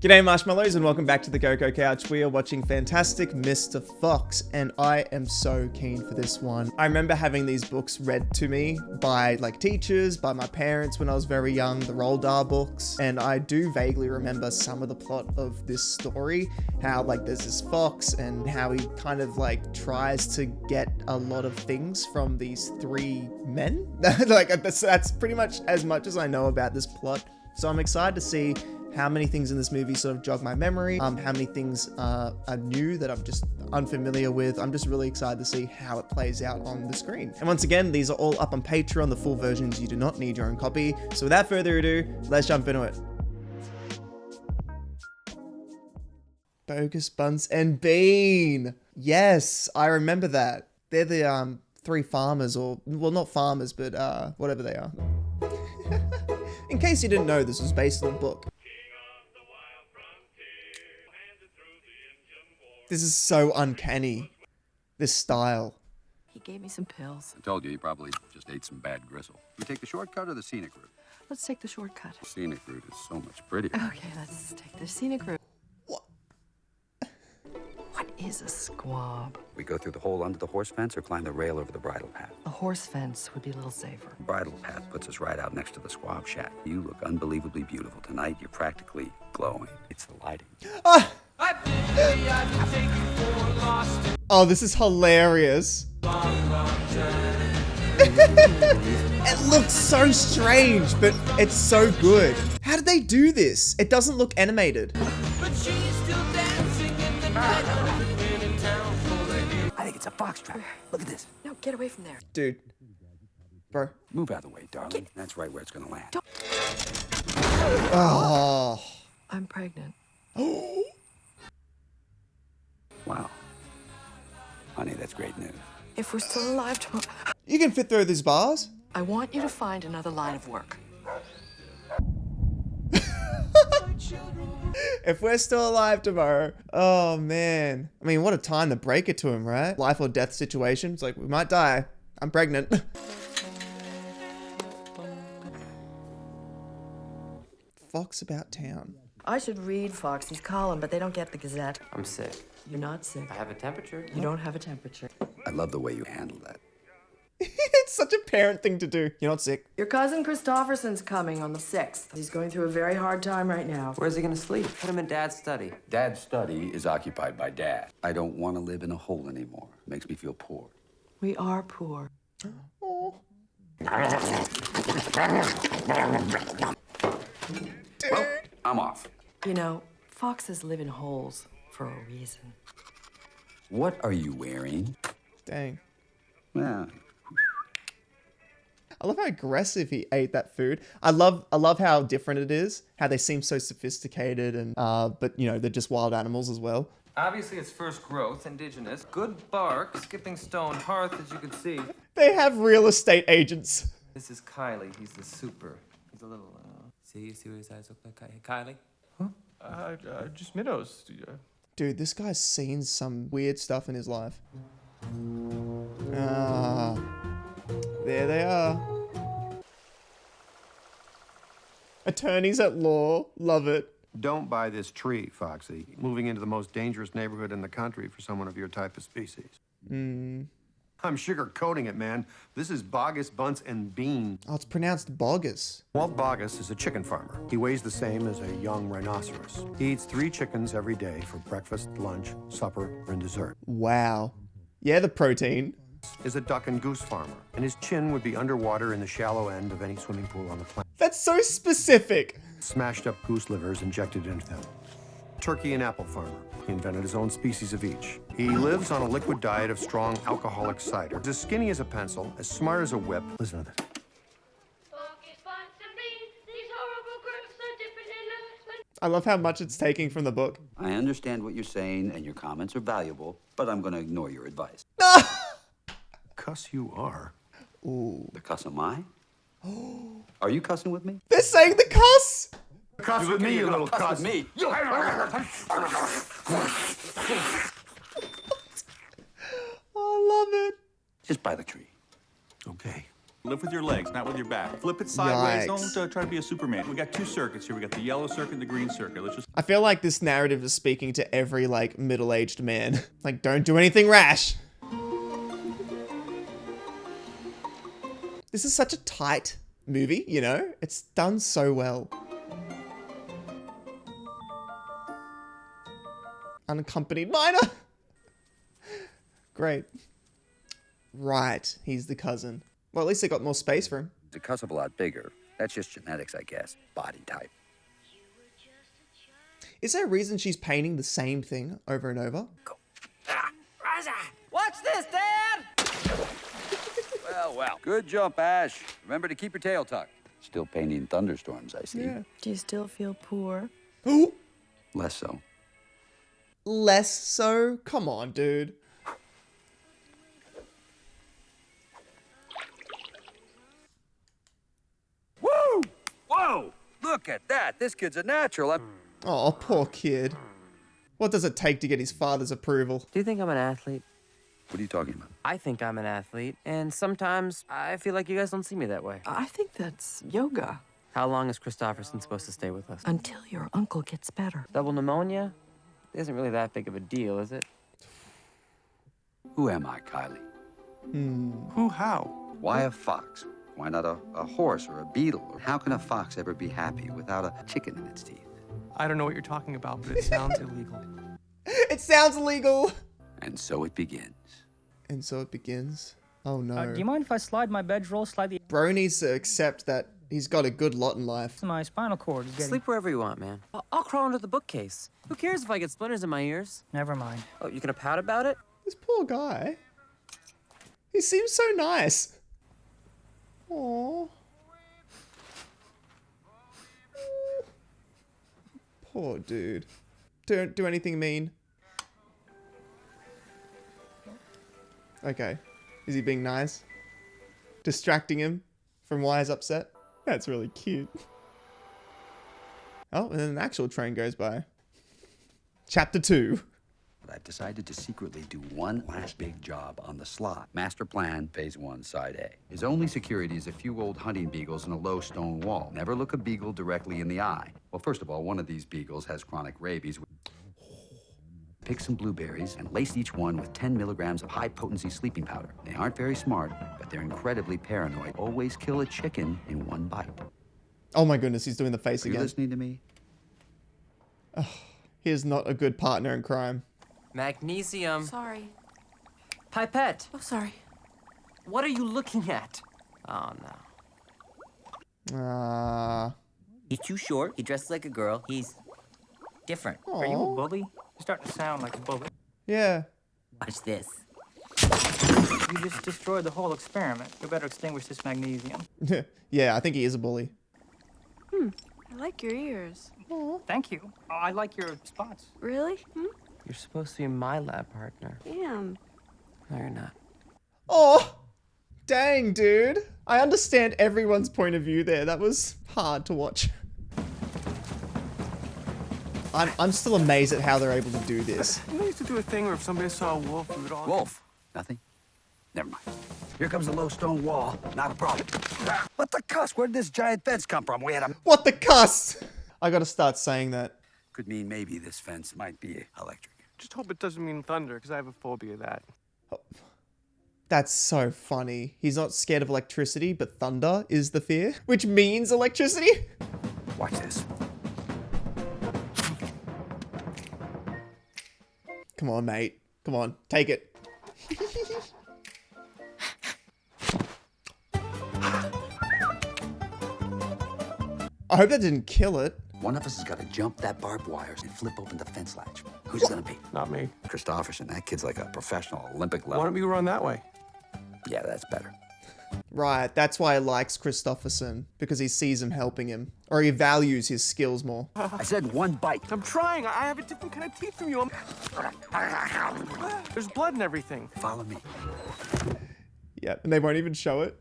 G'day marshmallows and welcome back to the Coco Couch. We are watching Fantastic Mr. Fox and I am so keen for this one. I remember having these books read to me by teachers, by my parents when I was very young, the Roald Dahl books, and I do vaguely remember some of the plot of this story, how there's this fox and how he kind of tries to get a lot of things from these three men. That's pretty much as I know about this plot. So I'm excited to see how many things in this movie sort of jog my memory, how many things are new that I'm just unfamiliar with. I'm just really excited to see how it plays out on the screen. And once again, these are all up on Patreon, the full versions. You do not need your own copy. So without further ado, let's jump into it. Bogus Bunce and Bean. Yes, I remember that. They're the three farmers, or, well, not farmers, but whatever they are. In case you didn't know, this was based on a book. This is so uncanny, this style. He gave me some pills. I told you, he probably just ate some bad gristle. You take the shortcut or the scenic route? Let's take the shortcut. The scenic route is so much prettier. Okay, let's take the scenic route. What? What is a squab? We go through the hole under the horse fence or climb the rail over the bridle path. A horse fence would be a little safer. The bridle path puts us right out next to the squab shack. You look unbelievably beautiful tonight. You're practically glowing. It's the lighting. Oh, this is hilarious. It looks so strange, but it's so good. How did they do this? It doesn't look animated. I think it's a fox trap. Look at this. No, get away from there. Dude. Bro. Move out of the way, darling. That's right where it's gonna land. Oh. I'm pregnant. Wow. Honey, that's great news. If we're still alive tomorrow, You can fit through these bars? I want you to find another line of work. If we're still alive tomorrow. Oh, man. I mean, what a time to break it to him, right? Life or death situation. It's like, we might die. I'm pregnant. Fox About Town. I should read Foxy's column, but they don't get the Gazette. I'm sick. You're not sick. I have a temperature. You don't have a temperature. I love the way you handle that. It's such a parent thing to do. You're not sick. Your cousin Christopherson's coming on the 6th. He's going through a very hard time right now. Where's he gonna sleep? Put him in Dad's study. Dad's study is occupied by Dad. I don't want to live in a hole anymore. It makes me feel poor. We are poor. Oh. Well, I'm off. You know, foxes live in holes for a reason. What are you wearing? Dang. Well, I love how aggressive he ate that food. I love how different it is. How they seem so sophisticated and but you know, they're just wild animals as well. Obviously, it's first growth, indigenous. Good bark, skipping stone hearth, as you can see. They have real estate agents. This is Kylie. He's the super. He's a little, See what his eyes look like? Hey, Kylie? just minnows. Dude, this guy's seen some weird stuff in his life. Ah, there they are. Attorneys at law, love it. Don't buy this tree, Foxy. Moving into the most dangerous neighborhood in the country for someone of your type of species. I'm sugarcoating it, man. This is Bogus Bunce and Bean. Oh, it's pronounced bogus. Walt Bogus is a chicken farmer. He weighs the same as a young rhinoceros. He eats 3 chickens every day for breakfast, lunch, supper, and dessert. Wow. Yeah, the protein. Is a duck and goose farmer, and his chin would be underwater in the shallow end of any swimming pool on the planet. That's so specific. Smashed up goose livers injected into them. Turkey and apple farmer. He invented his own species of each. He lives on a liquid diet of strong alcoholic cider. He's as skinny as a pencil, as smart as a whip. Listen to this. I love how much it's taking from the book. I understand what you're saying, and your comments are valuable, but I'm going to ignore your advice. Cuss you are. Ooh. The cuss am I? Are you cussing with me? They're saying the cuss. Cuss with me, you little cuss. With me. Oh, I love it. Just by the tree. Okay. Lift with your legs, not with your back. Flip it sideways. Yikes. Don't try to be a Superman. We got two circuits here. We got the yellow circuit and the green circuit. Let's just... I feel like this narrative is speaking to every, like, middle-aged man. Like, don't do anything rash. This is such a tight movie, you know? It's done so well. Unaccompanied minor. Great. Right, he's the cousin. Well, at least they got more space for him. The cut's a lot bigger. That's just genetics, I guess. Body type. Is there a reason she's painting the same thing over and over? Go. Watch this, Dad! Well. Good jump, Ash. Remember to keep your tail tucked. Still painting thunderstorms, I see. Yeah. Do you still feel poor? Ooh, Less so. less so? Come on, dude. Woo! Whoa! Look at that. This kid's a natural. Oh, poor kid. What does it take to get his father's approval? Do you think I'm an athlete? What are you talking about? I think I'm an athlete, and sometimes I feel like you guys don't see me that way. I think that's yoga. How long is Christofferson supposed to stay with us? Until your uncle gets better. Double pneumonia? Isn't really that big of a deal, is it? Who am I, Kylie? Who, how? Why a fox? Why not a horse or a beetle? Or how can a fox ever be happy without a chicken in its teeth? I don't know what you're talking about, but it sounds illegal. It sounds illegal. And so it begins. And so it begins. Oh no. Do you mind if I slide my bedroll slightly Bro needs to accept that he's got a good lot in life. to my spinal cord? Is getting... Sleep wherever you want, man. I'll crawl under the bookcase. Who cares if I get splinters in my ears? Never mind. Oh, you gonna pout about it? This poor guy. He seems so nice. Aww. Poor dude. Don't do anything mean. Okay. Is he being nice? Distracting him from why he's upset? That's really cute. Oh, and then an actual train goes by. Chapter 2. But I've decided to secretly do one last big job on the slot. Master plan, phase 1, side A. His only security is a few old hunting beagles and a low stone wall. Never look a beagle directly in the eye. Well, first of all, one of these beagles has chronic rabies. Pick some blueberries and lace each one with 10 milligrams of high-potency sleeping powder. They aren't very smart, but they're incredibly paranoid. Always kill a chicken in one bite. Oh my goodness, he's doing the face Are you again. listening to me? He is not a good partner in crime. Magnesium. Sorry. Pipette. Oh, sorry. What are you looking at? Oh, no. He's too short. He dresses like a girl. He's different. Are you a bully? You're starting to sound like a bully. Yeah. Watch this. You just destroyed the whole experiment. We better extinguish this magnesium. Yeah, I think he is a bully. I like your ears. Thank you. I like your spots. Really? You're supposed to be my lab partner. Damn. No, you're not. Oh, dang, dude. I understand everyone's point of view there. That was hard to watch. I'm still amazed at how they're able to do this. You know, used to do a thing where if somebody saw a wolf, we would all... Wolf. Nothing? Never mind. Here comes the low stone wall. Not a problem. What the cuss? Where did this giant fence come from? We had a... What the cuss? I gotta start saying that. Could mean maybe this fence might be electric. Just hope it doesn't mean thunder, because I have a phobia of that. That's so funny. He's not scared of electricity, but thunder is the fear, which means electricity. Watch this. Come on, mate. Come on, take it. I hope that didn't kill it. One of us has got to jump that barbed wire and flip open the fence latch. Who's it gonna be? Not me. Christofferson. That kid's like a professional Olympic Why level. don't we run that way? Yeah, that's better. Right, that's why he likes Christofferson, because he sees him helping him. Or he values his skills more. I said one bite. I'm trying. I have a different kind of teeth from you. There's blood and everything. Follow me. Yep, and they won't even show it.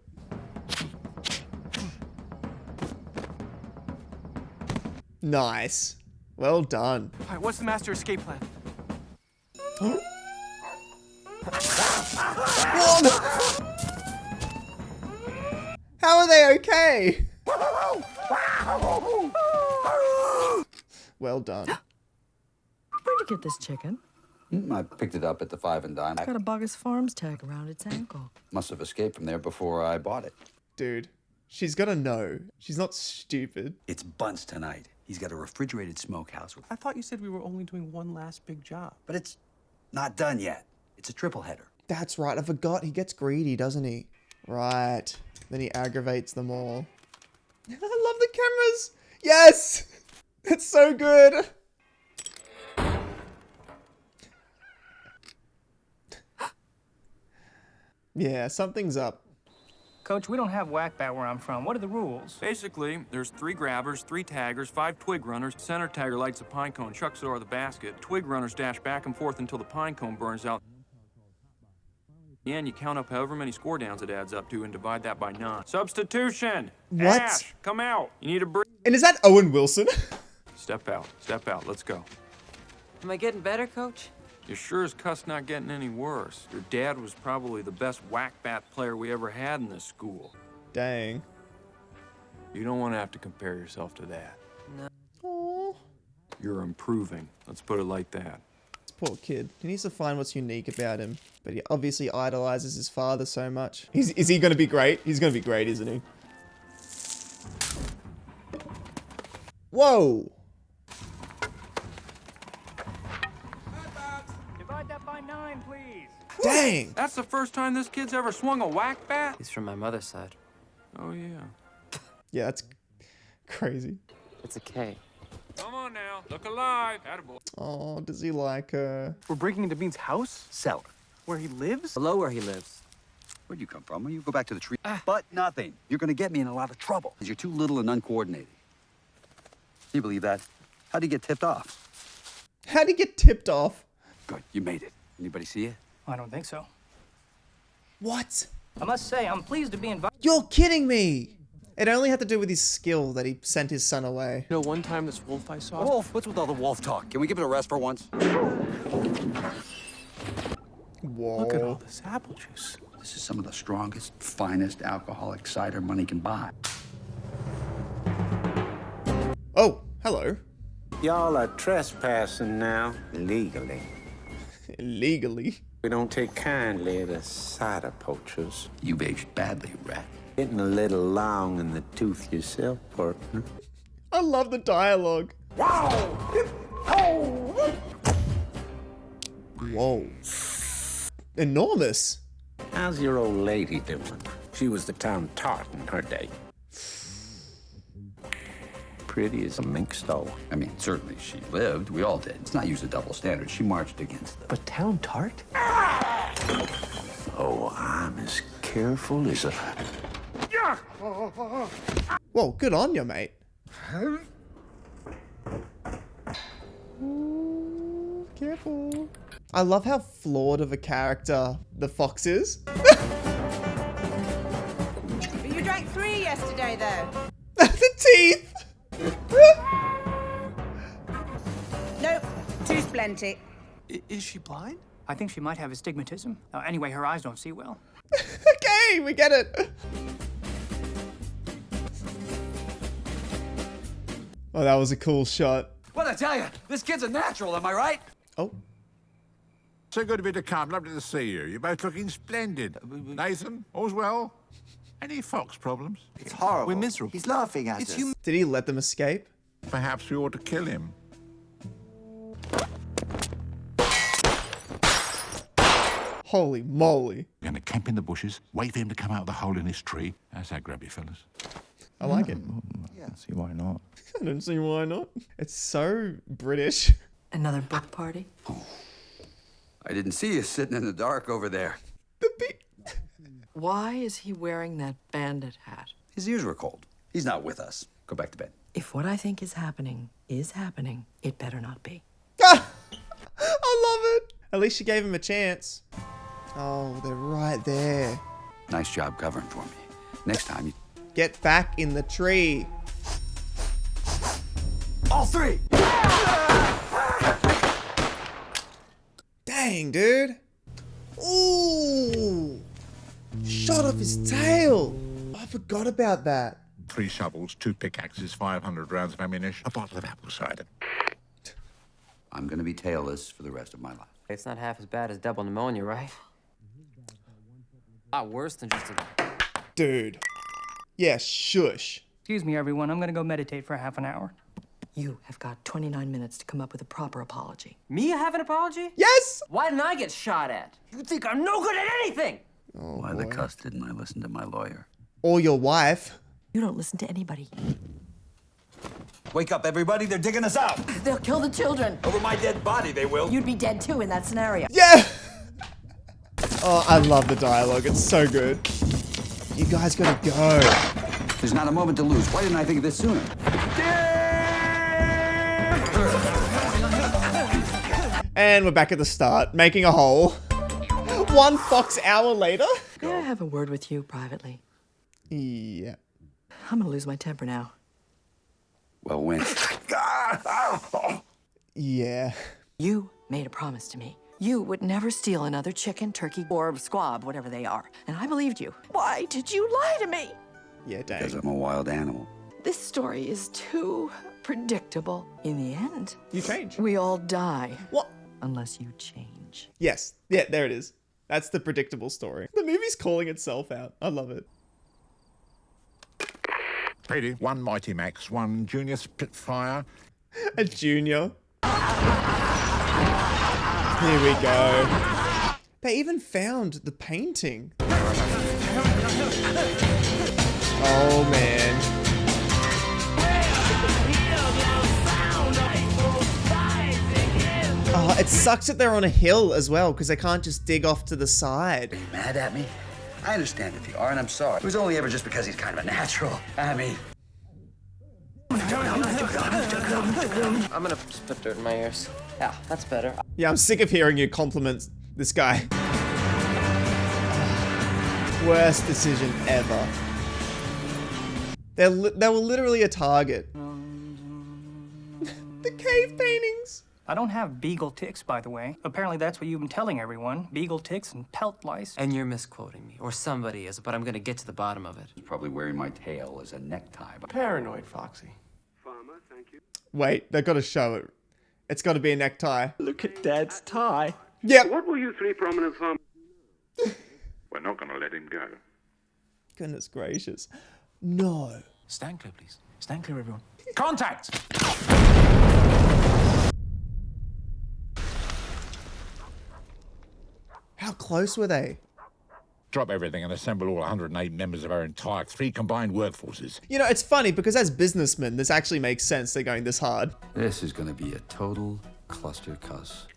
Nice. Well done. All right, what's the master escape plan? How are they okay? Well done. Where'd you get this chicken? I picked it up at the Five and Dime. It's got a Bogus Farms tag around its ankle. Must have escaped from there before I bought it. Dude, she's gonna know. She's not stupid. It's Bunce tonight. He's got a refrigerated smokehouse. I thought you said we were only doing one last big job. But it's not done yet. It's a triple header. That's right, I forgot. He gets greedy, doesn't he? Right. Then he aggravates them all. I love the cameras. Yes! It's so good. Yeah, something's up. Coach, we don't have whack bat where I'm from. What are the rules? Basically, there's 3 grabbers, 3 taggers, 5 twig runners. Center tagger lights a pine cone, chucks it over the basket. Twig runners dash back and forth until the pine cone burns out. In the end, you count up however many score downs it adds up to and divide that by 9. Substitution! What? Ash, come out! You need a break. And is that Owen Wilson? Step out, let's go. Am I getting better, Coach? You sure as cuss not getting any worse. Your dad was probably the best whack bat player we ever had in this school. Dang. You don't want to have to compare yourself to that. Aww. You're improving. Let's put it like that. This poor kid. He needs to find what's unique about him. But he obviously idolizes his father so much. Is he going to be great? He's going to be great, isn't he? Whoa! Divide that by 9, please. Dang! That's the first time this kid's ever swung a whack bat? He's from my mother's side. Oh, yeah. Yeah, that's crazy. It's a K. Come on now, look alive. Attaboy. Oh, does he like her? We're breaking into Bean's house? Cellar. Where he lives? Below where he lives. Where'd you come from? Well, you go back to the tree. But nothing. You're gonna get me in a lot of trouble because you're too little and uncoordinated. Can you believe that? How'd you get tipped off? How'd he get tipped off? Good, you made it. Anybody see you? I don't think so. What? I must say, I'm pleased to be invited. You're kidding me! It only had to do with his skill that he sent his son away. You know, one time this wolf I saw... Wolf, what's with all the wolf talk? Can we give it a rest for once? Whoa. Look at all this apple juice. This is some of the strongest, finest alcoholic cider money can buy. Oh, hello. Y'all are trespassing now, legally. Illegally. We don't take kindly to cider poachers. You've aged badly, rat. Getting a little long in the tooth yourself, partner. I love the dialogue. Whoa. Enormous. How's your old lady doing? She was the town tart in her day. Pretty as a mink stole. I mean, certainly she lived. We all did. It's not use a double standard. She marched against them. But town tart? Oh, I'm as careful as a... Whoa, good on you, mate. Ooh, careful. I love how flawed of a character the fox is. You drank 3 yesterday, though. The teeth! Nope, 2's plenty. Is she blind? I think she might have astigmatism. Anyway, her eyes don't see well. Okay, we get it. Oh, that was a cool shot. What I tell you, this kid's a natural, am I right? Oh. So good of you to come. Lovely to see you. You're both looking splendid. Nathan, all's well? Any fox problems? It's horrible. We're miserable. He's laughing at us. Did he let them escape? Perhaps we ought to kill him. Holy moly. We're going to camp in the bushes, wait for him to come out of the hole in this tree. How's that grab you, fellas? I like it. Yeah. See why not? I don't see why not. It's so British. Another book party? I didn't see you sitting in the dark over there. Why is he wearing that bandit hat? His ears were cold. He's not with us. Go back to bed. If what I think is happening, it better not be. I love it. At least she gave him a chance. Oh, they're right there. Nice job covering for me. Next time you... Get back in the tree. All 3! Dang, dude. Ooh. Shot off his tail. I forgot about that. 3 shovels, 2 pickaxes, 500 rounds of ammunition, a bottle of apple cider. I'm gonna be tailless for the rest of my life. It's not half as bad as double pneumonia, right? A lot worse than just a... Dude. Yeah, shush. Excuse me, everyone. I'm gonna go meditate for half an hour. You have got 29 minutes to come up with a proper apology. Me have an apology? Yes! Why didn't I get shot at? You think I'm no good at anything? Why the cuss didn't I listen to my lawyer? Or your wife. You don't listen to anybody. Wake up, everybody. They're digging us out. They'll kill the children. Over my dead body, they will. You'd be dead too in that scenario. Yeah! Oh, I love the dialogue. It's so good. You guys gotta go. There's not a moment to lose. Why didn't I think of this sooner? And we're back at the start, making a hole. 1 fox hour later? May I have a word with you privately? Yeah. I'm gonna lose my temper now. Well, when? Yeah. You made a promise to me. You would never steal another chicken, turkey, or squab, whatever they are. And I believed you. Why did you lie to me? Yeah, dang. Because I'm a wild animal. This story is too predictable. In the end, You change. we all die. What? Unless you change. Yes. Yeah, there it is. That's the predictable story. The movie's calling itself out. I love it. Petey, 1 Mighty Max, 1 Junior Spitfire. A junior. Here we go. They even found the painting. Oh, man. Oh, it sucks that they're on a hill as well, because they can't just dig off to the side. Are you mad at me? I understand if you are, and I'm sorry. It was only ever just because he's kind of a natural. I mean... I'm gonna spit dirt in my ears. Yeah, that's better. Yeah, I'm sick of hearing you compliment this guy. Worst decision ever. They were literally a target. The cave paintings. I don't have beagle ticks, by the way. Apparently that's what you've been telling everyone. Beagle ticks and pelt lice. And you're misquoting me, or somebody is, but I'm gonna get to the bottom of it. He's probably wearing my tail as a necktie. Paranoid, Foxy. Wait, they've got to show it. It's got to be a necktie. Look at Dad's tie. Yep. What will you 3 prominent farmers... We're not going to let him go. Goodness gracious. No. Stand clear, please. Stand clear, everyone. Contact! How close were they? Drop everything and assemble all 108 members of our entire 3 combined workforces. You know, it's funny because as businessmen, this actually makes sense they're going this hard. This is gonna be a total cluster cuss.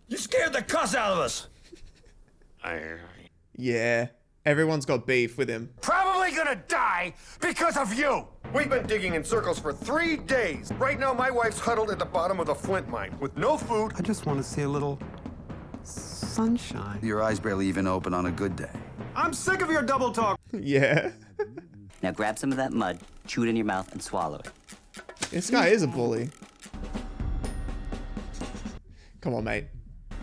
You scared the cuss out of us. Yeah, everyone's got beef with him. Probably gonna die because of you! We've been digging in circles for 3 days. Right now, my wife's huddled at the bottom of the flint mine with no food. I just want to see a little sunshine. Your eyes barely even open on a good day. I'm sick of your double talk. Yeah. Now grab some of that mud, chew it in your mouth, and swallow it. This guy is a bully. Come on, mate.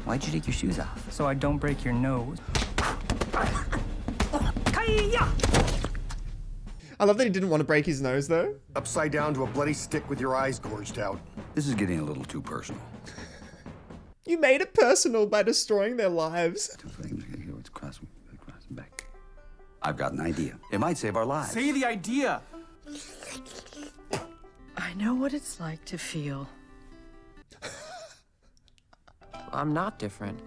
Why'd you take your shoes off? So I don't break your nose. I love that he didn't want to break his nose, though. Upside down to a bloody stick with your eyes gorged out. This is getting a little too personal. You made it personal by destroying their lives. I've got an idea. It might save our lives. Say the idea. I know what it's like to feel. I'm not different,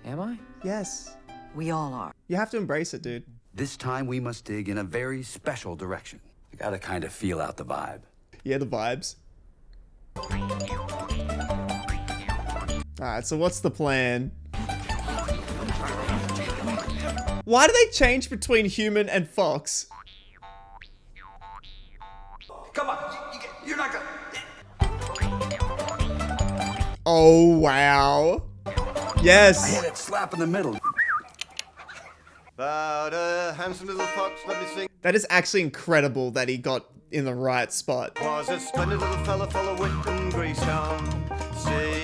am I? Yes. We all are. You have to embrace it, dude. This time we must dig in a very special direction. You gotta kind of feel out the vibe. Yeah, the vibes. Alright, so what's the plan? Why do they change between human and fox? Come on, you're not gonna... Oh, wow. Yes. I hit it slap in the middle. About a handsome little fox, let me sing. That is actually incredible that he got in the right spot. Was a splendid little fella full of wit and grace. Say,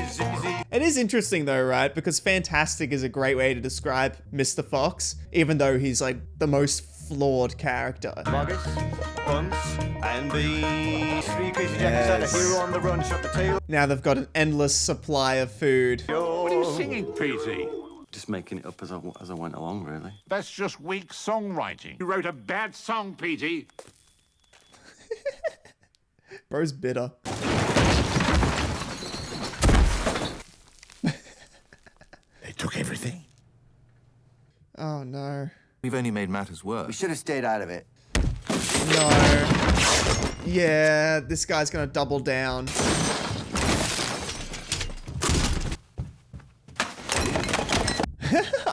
zippy zee. It is interesting though, right? Because fantastic is a great way to describe Mr. Fox, even though he's like the most flawed character. Bogus, Bunce, and the three crazy jackets had a hero on the run, shot the tail. Now they've got an endless supply of food. What are you singing, Petey? Just making it up as I went along, really. That's just weak songwriting. You wrote a bad song, Petey. Bro's bitter. They took everything. Oh no. We've only made matters worse. We should have stayed out of it. No. Yeah, this guy's gonna double down.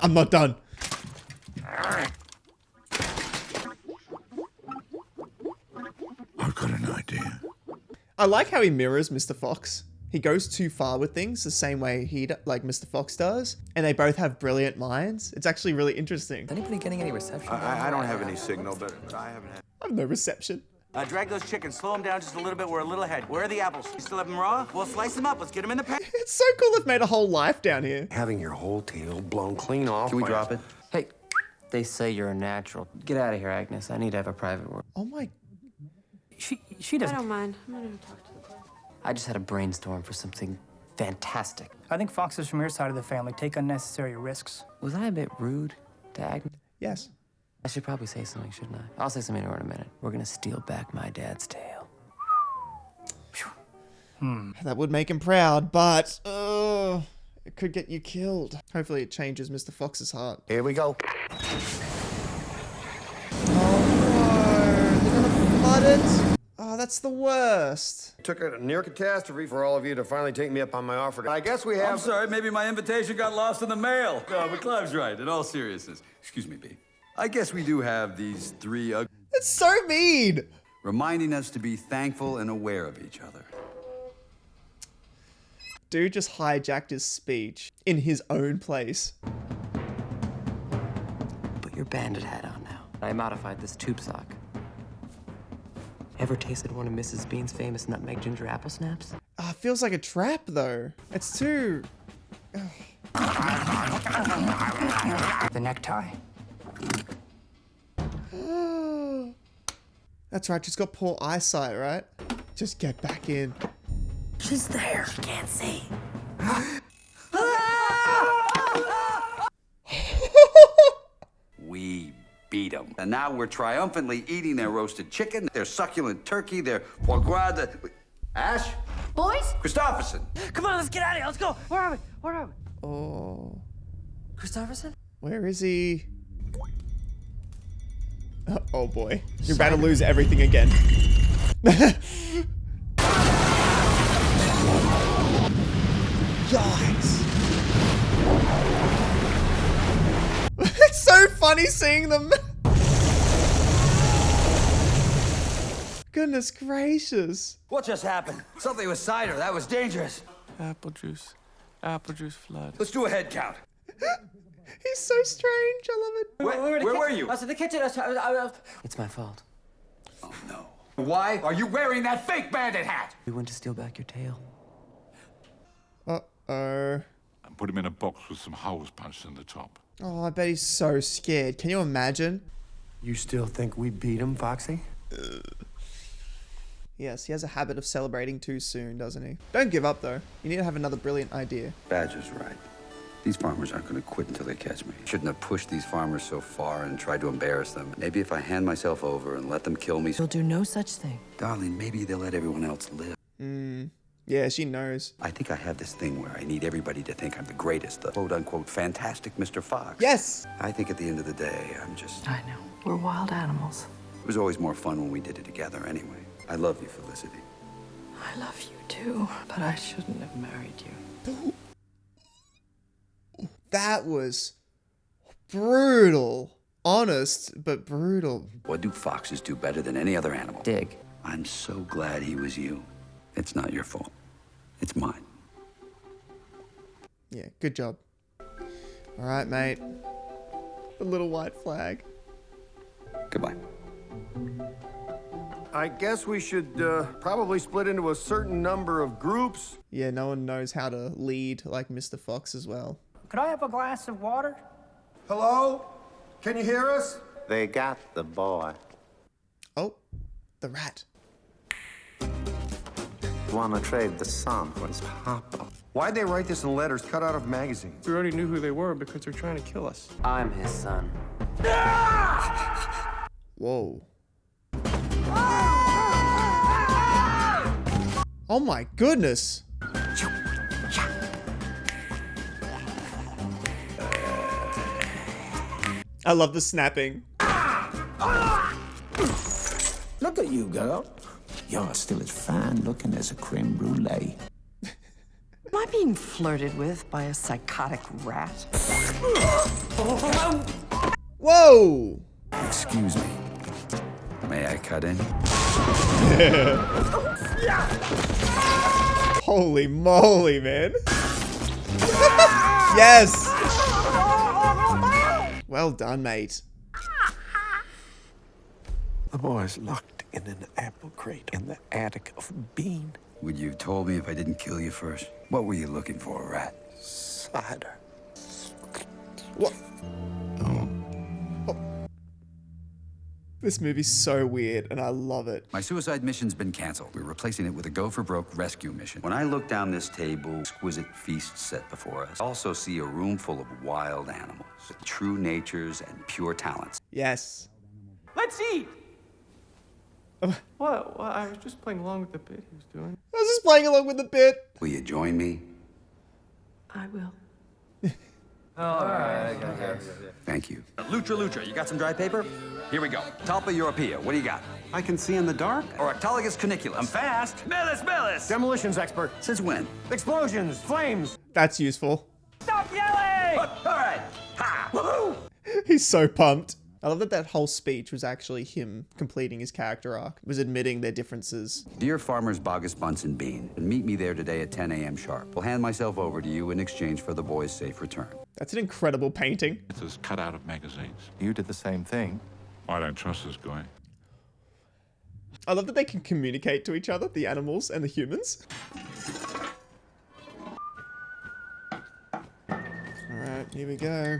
I'm not done. I've got an idea. I like how he mirrors Mr. Fox. He goes too far with things the same way like Mr. Fox does, and they both have brilliant minds. It's actually really interesting. Is anybody getting any reception? I don't have any signal, but I haven't had. I have no reception. Drag those chickens. Slow them down just a little bit. We're a little ahead. Where are the apples? You still have them raw? Well, slice them up. Let's get them in the pan. It's so cool they've made a whole life down here. Having your whole tail blown clean off. Can we drop it? Hey, they say you're a natural. Get out of here, Agnes. I need to have a private word. Oh my. She doesn't. I don't mind. I'm gonna talk to the boy. I just had a brainstorm for something fantastic. I think foxes from your side of the family take unnecessary risks. Was I a bit rude to Agnes? Yes. I should probably say something, shouldn't I? I'll say something to her in a minute. We're gonna steal back my dad's tail. That would make him proud, but it could get you killed. Hopefully it changes Mr. Fox's heart. Here we go. Oh no, they're gonna flood it. Oh, that's the worst. Took a near catastrophe for all of you to finally take me up on my offer. I guess we have. I'm sorry, maybe my invitation got lost in the mail. No, but Clive's right, in all seriousness. Excuse me, B. I guess we do have these three It's so mean. reminding us to be thankful and aware of each other. Dude just hijacked his speech in his own place. Put your bandit hat on now. I modified this tube sock. Ever tasted one of Mrs. Bean's famous nutmeg ginger apple snaps? It feels like a trap though. It's too... The necktie. That's right, she's got poor eyesight, right? Just get back in. She's there. She can't see. We beat them. And now we're triumphantly eating their roasted chicken, their succulent turkey, their foie gras. Ash? Boys? Christopherson. Come on, let's get out of here. Let's go. Where are we? Where are we? Oh. Christopherson? Where is he? Oh boy. You're about to lose everything again. Yikes. It's so funny seeing them. Goodness gracious. What just happened? Something with cider. That was dangerous. Apple juice flood. Let's do a head count. He's so strange. I love it. Where were you? I was in the kitchen. It's my fault. Oh, no. Why are you wearing that fake bandit hat? We went to steal back your tail. Uh-oh. And put him in a box with some holes punched in the top. Oh, I bet he's so scared. Can you imagine? You still think we beat him, Foxy? Yes, he has a habit of celebrating too soon, doesn't he? Don't give up, though. You need to have another brilliant idea. Badger's right. These farmers aren't going to quit until they catch me. Shouldn't have pushed these farmers so far and tried to embarrass them. Maybe if I hand myself over and let them kill me... You'll do no such thing. Darling, maybe they'll let everyone else live. Yeah, she knows. I think I have this thing where I need everybody to think I'm the greatest, the quote-unquote fantastic Mr. Fox. Yes! I think at the end of the day, I'm just... I know. We're wild animals. It was always more fun when we did it together anyway. I love you, Felicity. I love you too, but I shouldn't have married you. That was brutal. Honest, but brutal. What do foxes do better than any other animal? Dig. I'm so glad he was you. It's not your fault. It's mine. Yeah, good job. All right, mate. The little white flag. Goodbye. I guess we should probably split into a certain number of groups. Yeah, no one knows how to lead like Mr. Fox as well. Could I have a glass of water? Hello? Can you hear us? They got the boy. Oh, the rat. Wanna trade the son for his papa. Why'd they write this in letters cut out of magazines? We already knew who they were because they're trying to kill us. I'm his son. Whoa. Oh my goodness. I love the snapping. Look at you, girl. You're still as fine looking as a creme brulee. Am I being flirted with by a psychotic rat? Whoa! Excuse me. May I cut in? Holy moly, man. Yes! Well done, mate. The boy's locked in an apple crate in the attic of Bean. Would you have told me if I didn't kill you first? What were you looking for, rat? Cider. What? Oh. This movie's so weird, and I love it. My suicide mission's been canceled. We're replacing it with a go-for-broke rescue mission. When I look down this table, exquisite feast set before us. I also see a room full of wild animals, with true natures and pure talents. Yes. Let's eat! What? Well, I was just playing along with the bit he was doing. I was just playing along with the bit. Will you join me? I will. All right. Thank you. Lutra, you got some dry paper? Here we go. Talpa Europea, what do you got? I can see in the dark. Oractologus cuniculum. I'm fast. Melis! Demolitions expert. Since when? Explosions. Flames. That's useful. Stop yelling! All right. Ha! Woohoo! He's so pumped. I love that that whole speech was actually him completing his character arc. It was admitting their differences. Dear farmers Bogus, Bunsen, Bean, meet me there today at 10 a.m. sharp. I'll hand myself over to you in exchange for the boy's safe return. That's an incredible painting. It was cut out of magazines. You did the same thing. I don't trust this guy. I love that they can communicate to each other, the animals and the humans. Alright, here we go.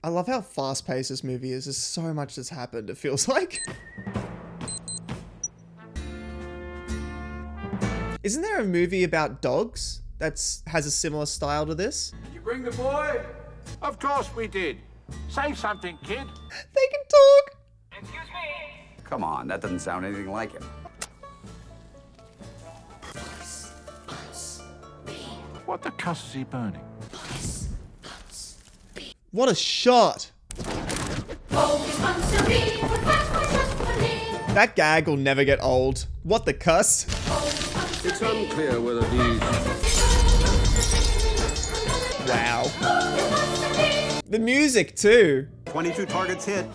I love how fast-paced this movie is. There's so much that's happened, it feels like. Isn't there a movie about dogs that has a similar style to this? Did you bring the boy? Of course we did. Say something, kid. They can talk! Excuse me. Come on, that doesn't sound anything like him. What the cuss is he burning? What a shot! That gag will never get old. What the cuss? It's unclear whether these... Wow. The music too. 22 targets hit.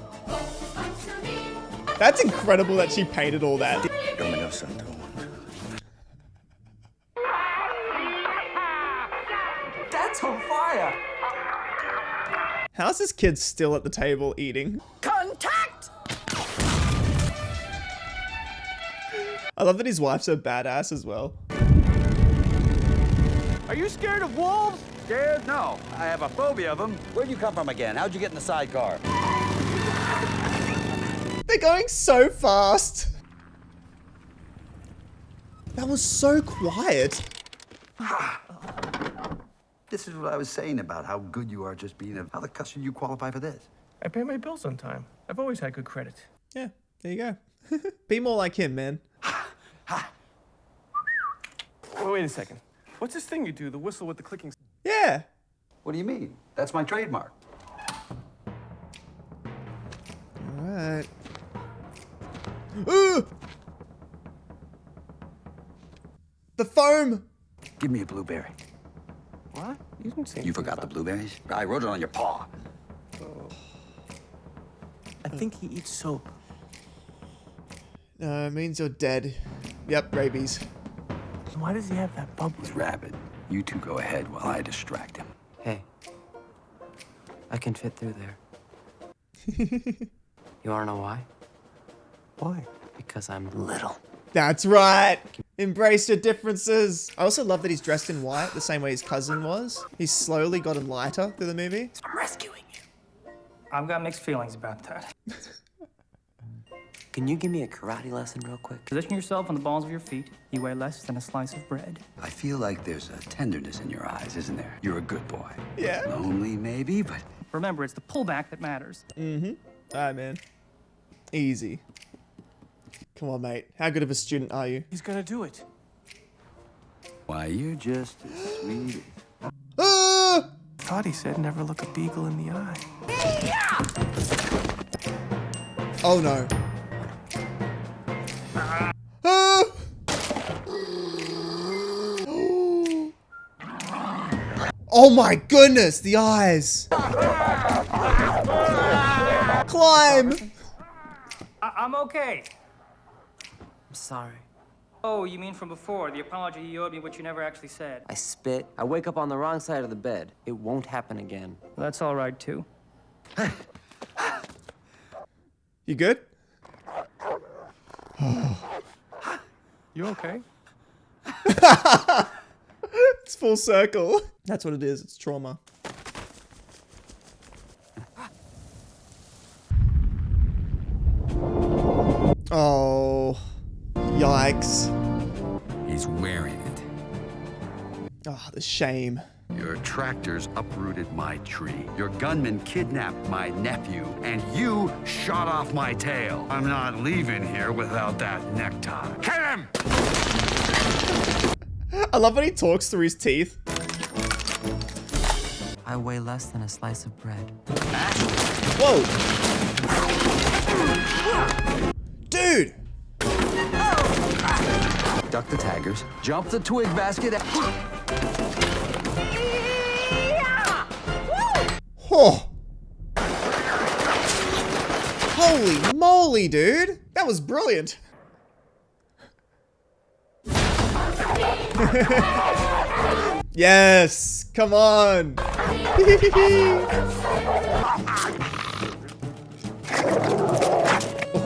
That's incredible that she painted all that. That's on fire! How's this kid still at the table eating? Contact! I love that his wife's so badass as well. Are you scared of wolves? Scared? No. I have a phobia of them. Where'd you come from again? How'd you get in the sidecar? They're going so fast. That was so quiet. This is what I was saying about how good you are just being a... How the cuss did you qualify for this? I pay my bills on time. I've always had good credit. Yeah, there you go. Be more like him, man. Wait a second. What's this thing you do, the whistle with the clicking? Yeah. What do you mean? That's my trademark. Alright. Ooh! The foam! Give me a blueberry. What? You didn't say You forgot the blueberries? I wrote it on your paw. I think he eats soap. No, it means you're dead. Yep, rabies. Why does he have that bubble? He's rabid. You two go ahead while I distract him. Hey, I can fit through there. You wanna know why? Why? Because I'm little. That's right. Embrace your differences. I also love that he's dressed in white, the same way his cousin was. He's slowly gotten lighter through the movie. I'm rescuing you. I've got mixed feelings about that. Can you give me a karate lesson real quick? Position yourself on the balls of your feet. You weigh less than a slice of bread. I feel like there's a tenderness in your eyes, isn't there? You're a good boy. Yeah. Lonely, maybe, but... Remember, it's the pullback that matters. Mm-hmm. All right, man. Easy. Come on, mate. How good of a student are you? He's gonna do it. Why, you're just as sweet. Ah! Thought he said never look a beagle in the eye. Oh, no. Ah! Oh my goodness, the eyes. Climb. I'm okay. I'm sorry. Oh, you mean from before? The apology you owed me, which you never actually said. I spit. I wake up on the wrong side of the bed. It won't happen again. Well, that's all right, too. You good? You okay? It's full circle. That's what it is. It's trauma. Oh, yikes. He's wearing it. Oh, the shame. Your tractors uprooted my tree. Your gunman kidnapped my nephew, and you shot off my tail. I'm not leaving here without that necktie. Kill him! I love when he talks through his teeth. I weigh less than a slice of bread. Whoa! Dude! Duck the taggers, jump the twig basket. Oh! Holy moly, dude! That was brilliant. Yes! Come on!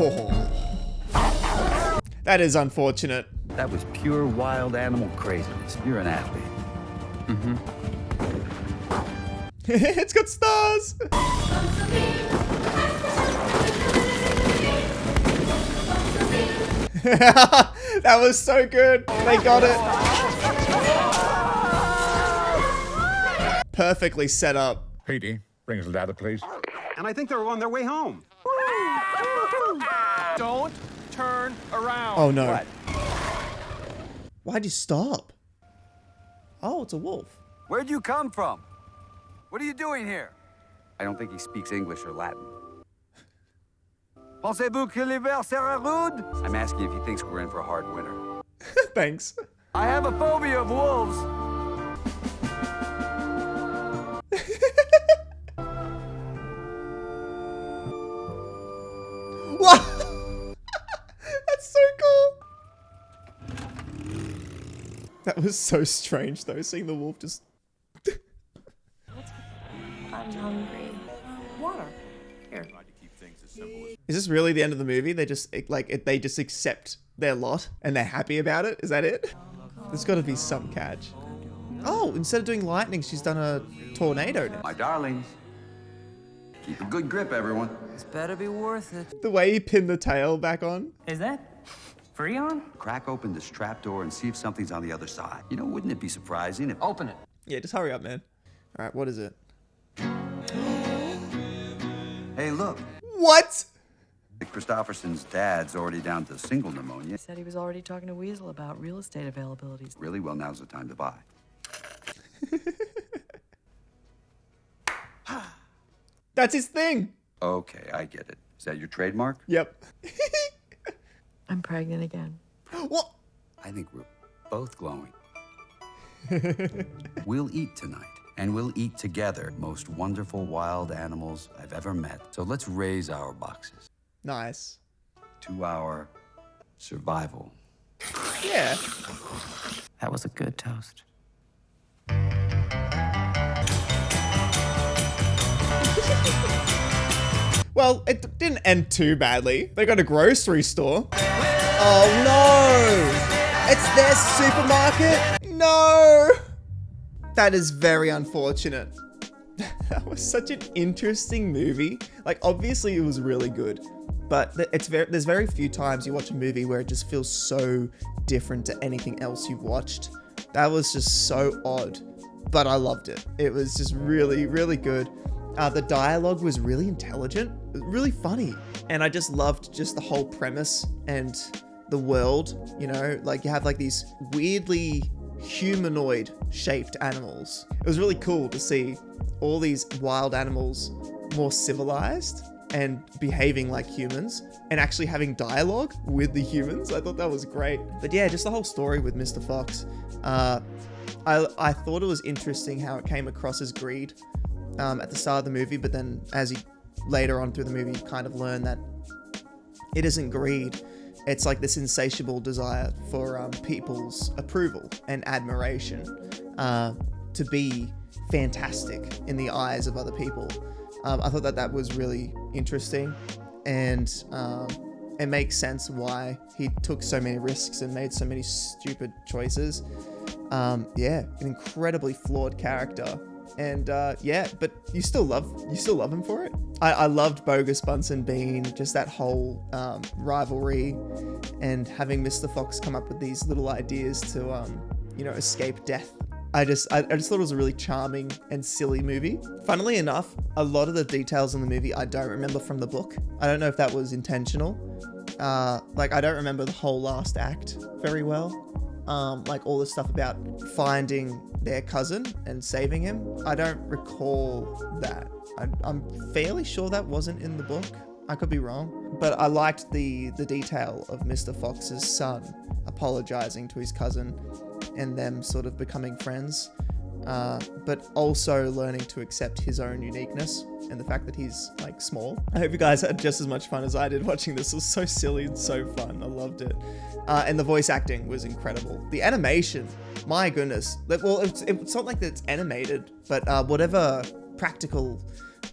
Oh. That is unfortunate. That was pure wild animal craziness. You're an athlete. Mm-hmm. It's got stars! That was so good. They got it. Perfectly set up. Petey, bring us a ladder, please. And I think they're on their way home. Don't turn around. Oh no. What? Why'd you stop? Oh, it's a wolf. Where'd you come from? What are you doing here? I don't think he speaks English or Latin. Pensez-vous que l'hiver sera rude? I'm asking if he thinks we're in for a hard winter. Thanks. I have a phobia of wolves. What? That's so cool. That was so strange though, seeing the wolf just... I'm hungry. Water. Here. Is this really the end of the movie? They just, they just accept their lot and they're happy about it? Is that it? There's gotta be some catch. Oh, instead of doing lightning, she's done a tornado now. My darlings, keep a good grip, everyone. This better be worth it. The way he pinned the tail back on. Is that Freon? Crack open this trapdoor and see if something's on the other side. You know, wouldn't it be surprising if... Open it. Yeah, just hurry up, man. All right, what is it? Hey, look. What? Christopherson's dad's already down to single pneumonia. He said he was already talking to Weasel about real estate availabilities. Really? Well, now's the time to buy. That's his thing. Okay, I get it. Is that your trademark? Yep. I'm pregnant again. What? I think we're both glowing. We'll eat tonight, and we'll eat together. Most wonderful wild animals I've ever met. So let's raise our boxes Nice. to our survival. Yeah. That was a good toast. Well, it didn't end too badly. They got a grocery store. Oh no! It's their supermarket? No! That is very unfortunate. That was such an interesting movie. Like, obviously it was really good, but there's very few times you watch a movie where it just feels so different to anything else you've watched. That was just so odd, but I loved it. It was just really, really good. The dialogue was really intelligent, really funny, and I just loved just the whole premise and the world. You know, like you have like these weirdly humanoid shaped animals. It was really cool to see all these wild animals more civilized and behaving like humans and actually having dialogue with the humans. I thought that was great. But yeah, just the whole story with Mr. Fox. I thought it was interesting how it came across as greed at the start of the movie, but then as you later on through the movie, you kind of learn that it isn't greed. It's like this insatiable desire for people's approval and admiration, to be fantastic in the eyes of other people. I thought that was really interesting, and it makes sense why he took so many risks and made so many stupid choices. Yeah, an incredibly flawed character. And yeah, but you still love him for it. I loved Bogus Bunsen Bean, just that whole rivalry, and having Mr. Fox come up with these little ideas to escape death. I just thought it was a really charming and silly movie. Funnily enough, a lot of the details in the movie I don't remember from the book. I don't know if that was intentional. Like I don't remember the whole last act very well. Like all the stuff about finding their cousin and saving him. I don't recall that. I'm fairly sure that wasn't in the book. I could be wrong. But I liked the detail of Mr. Fox's son apologizing to his cousin and them sort of becoming friends. But also learning to accept his own uniqueness and the fact that he's like small. I hope you guys had just as much fun as I did watching this. It was so silly and so fun. I loved it. And the voice acting was incredible. The animation, my goodness. Well, it's not like that it's animated, but whatever practical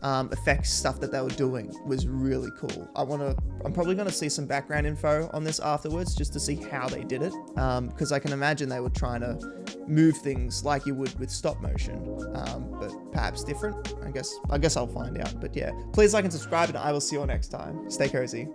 effects stuff that they were doing was really cool. I'm probably going to see some background info on this afterwards just to see how they did it. Because I can imagine they were trying to move things like you would with stop motion, but perhaps different. I guess I'll find out. But yeah, please like and subscribe, and I will see you all next time. Stay cozy.